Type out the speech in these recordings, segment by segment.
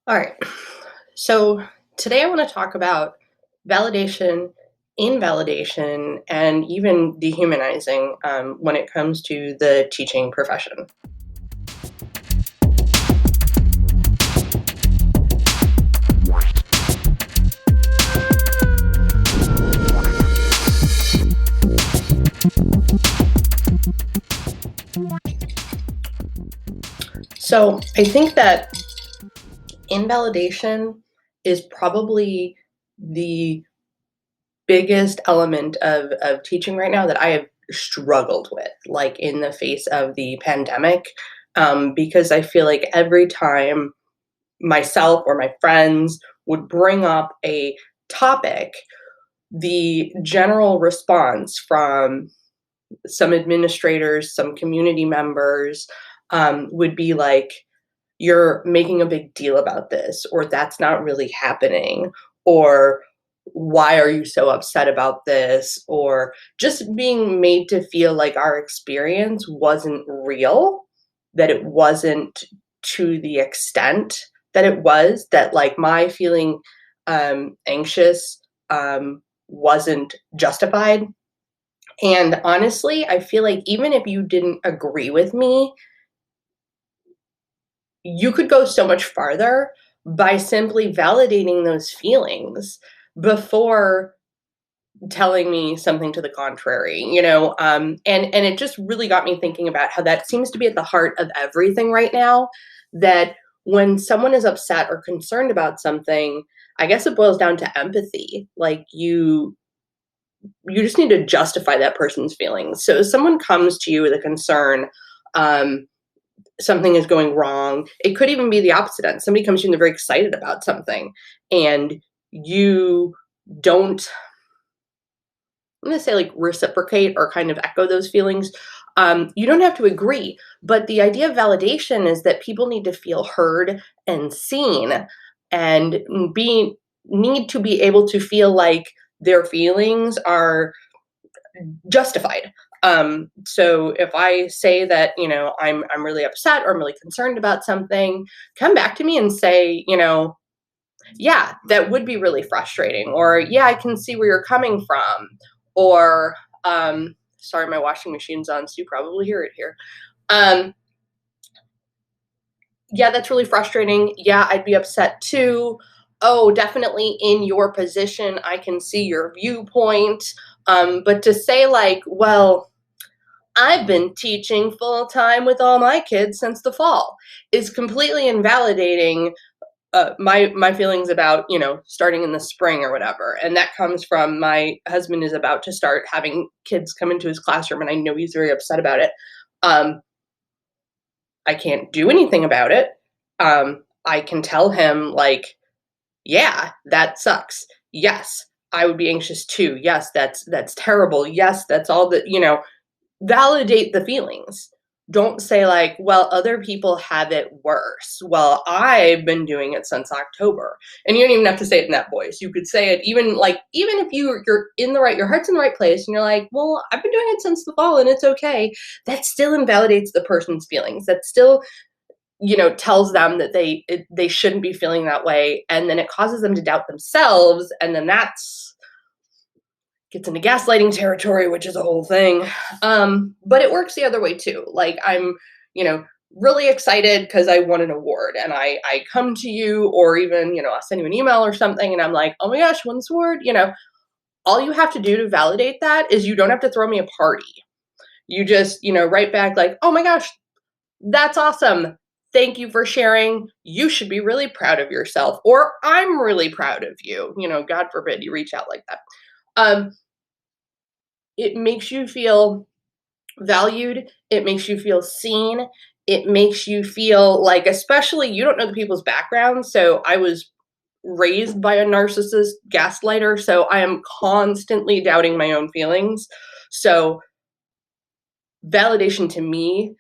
All right. So today I want to talk about validation, invalidation, and even dehumanizing when it comes to the teaching profession. So I think that invalidation is probably the biggest element of teaching right now that I have struggled with, like in the face of the pandemic, because I feel like every time myself or my friends would bring up a topic, the general response from some administrators, some community members would be like, you're making a big deal about this, or that's not really happening, or why are you so upset about this, or just being made to feel like our experience wasn't real, that it wasn't to the extent that it was, that like my feeling anxious wasn't justified. And honestly, I feel like even if you didn't agree with me, you could go so much farther by simply validating those feelings before telling me something to the contrary, and it just really got me thinking about how that seems to be at the heart of everything right now, that when someone is upset or concerned about something, I guess it boils down to empathy. Like you just need to justify that person's feelings. So if someone comes to you with a concern, um, something is going wrong. It could even be the opposite end. Somebody comes to you and they're very excited about something, and you don't, I'm going to say like reciprocate or kind of echo those feelings. You don't have to agree, but the idea of validation is that people need to feel heard and seen, and be need to be able to feel like their feelings are justified. So if I say that, I'm really upset or I'm really concerned about something, come back to me and say, yeah, that would be really frustrating, or yeah, I can see where you're coming from, or sorry, my washing machine's on, so you probably hear it here. Um, yeah, that's really frustrating. Yeah, I'd be upset too. Oh, definitely in your position, I can see your viewpoint. But to say like, well, I've been teaching full time with all my kids since the fall is completely invalidating my feelings about starting in the spring or whatever. And that comes from my husband is about to start having kids come into his classroom, and I know he's very upset about it. Um, I can't do anything about it. I can tell him like, yeah, that sucks. Yes, I would be anxious too. Yes, that's terrible. Yes, that's all that, validate the feelings. Don't say like, well, other people have it worse. Well, I've been doing it since October. And you don't even have to say it in that voice. You could say it even if you're in the right, your heart's in the right place, and you're like, well, I've been doing it since the fall and it's okay. That still invalidates the person's feelings. That still, tells them that they shouldn't be feeling that way, and then it causes them to doubt themselves, and then that's gets into gaslighting territory, which is a whole thing. But it works the other way too. Like I'm, really excited because I won an award, and I come to you, or even, I'll send you an email or something, and I'm like, oh my gosh, won this award. All you have to do to validate that is you don't have to throw me a party. You just, write back like, oh my gosh, that's awesome. Thank you for sharing. You should be really proud of yourself. Or I'm really proud of you. God forbid you reach out like that. Um, it makes you feel valued. It makes you feel seen. It makes you feel like, especially, you don't know the people's background. So I was raised by a narcissist gaslighter. So I am constantly doubting my own feelings. So validation to me,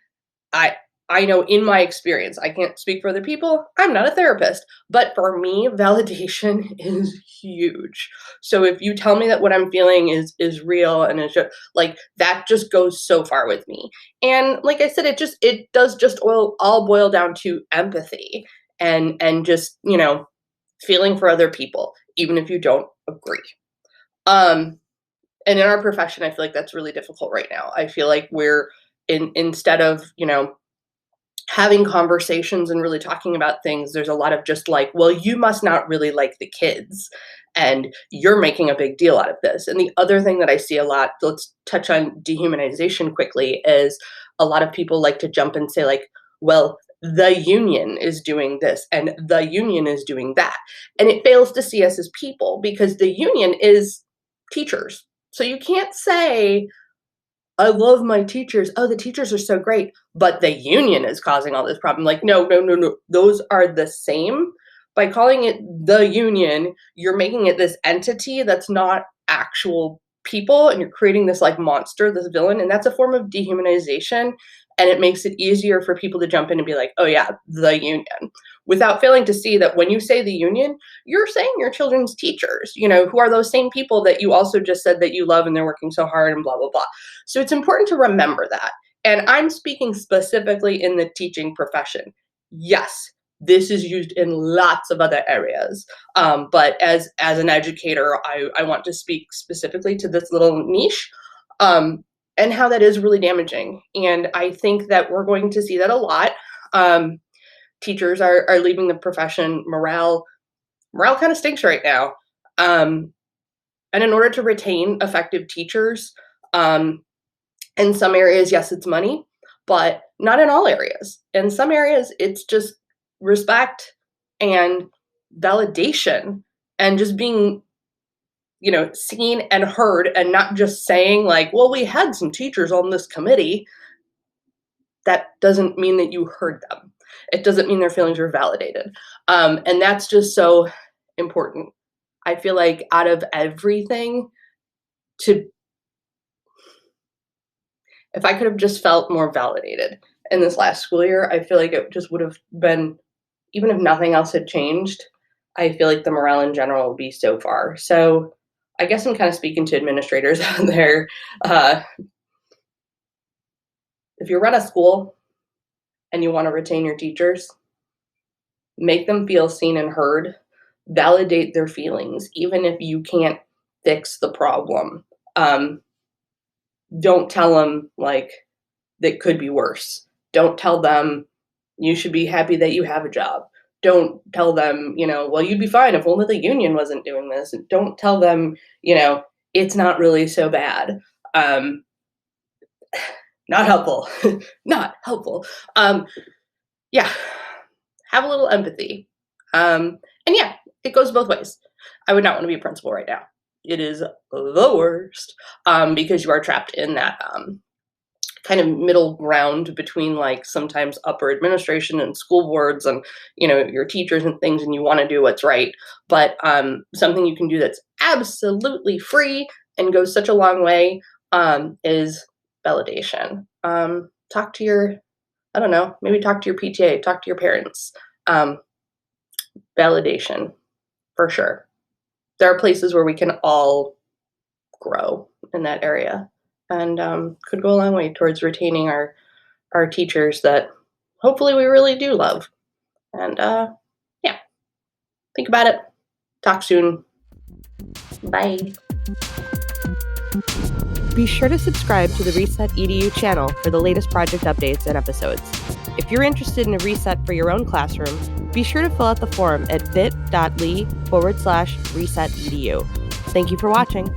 I I know in my experience, I can't speak for other people. I'm not a therapist, but for me, validation is huge. So if you tell me that what I'm feeling is real, and it's just like that, just goes so far with me. And like I said, it does just all boil down to empathy. and just, feeling for other people, even if you don't agree. And in our profession, I feel like that's really difficult right now. I feel like we're instead of, having conversations and really talking about things, there's a lot of just like, well, you must not really like the kids and you're making a big deal out of this. And the other thing that I see a lot, let's touch on dehumanization quickly, is a lot of people like to jump and say like, well, the union is doing this and the union is doing that. And it fails to see us as people, because the union is teachers. So you can't say, I love my teachers. Oh, the teachers are so great, but the union is causing all this problem. Like, no. Those are the same. By calling it the union, you're making it this entity that's not actual people, and you're creating this like monster, this villain, and that's a form of dehumanization. And it makes it easier for people to jump in and be like, oh yeah, the union, without failing to see that when you say the union, you're saying your children's teachers, who are those same people that you also just said that you love and they're working so hard and blah, blah, blah. So it's important to remember that. And I'm speaking specifically in the teaching profession. Yes, this is used in lots of other areas. But as an educator, I want to speak specifically to this little niche. And how that is really damaging. And I think that we're going to see that a lot. Teachers are leaving the profession. Morale kind of stinks right now. And in order to retain effective teachers, in some areas, yes, it's money, but not in all areas. In some areas, it's just respect and validation and just being seen and heard, and not just saying like, well, we had some teachers on this committee. That doesn't mean that you heard them. It doesn't mean their feelings were validated. And that's just so important. I feel like out of everything, if I could have just felt more validated in this last school year, I feel like it just would have been, even if nothing else had changed, I feel like the morale in general would be so far. So I guess I'm kind of speaking to administrators out there. If you run a school and you want to retain your teachers, make them feel seen and heard, validate their feelings, even if you can't fix the problem. Don't tell them like that could be worse. Don't tell them you should be happy that you have a job. Don't tell them, well, you'd be fine if only the union wasn't doing this. And don't tell them, it's not really so bad. Not helpful. Not helpful. Yeah. Have a little empathy. And yeah, it goes both ways. I would not want to be a principal right now. It is the worst, because you are trapped in that kind of middle ground between like sometimes upper administration and school boards and your teachers and things, and you want to do what's right. But something you can do that's absolutely free and goes such a long way is validation. Talk to your, maybe talk to your PTA, talk to your parents. Validation, for sure. There are places where we can all grow in that area, and could go a long way towards retaining our teachers that hopefully we really do love. And yeah, think about it. Talk soon. Bye. Be sure to subscribe to the ResetEDU channel for the latest project updates and episodes. If you're interested in a reset for your own classroom, be sure to fill out the form at bit.ly/ResetEDU. Thank you for watching.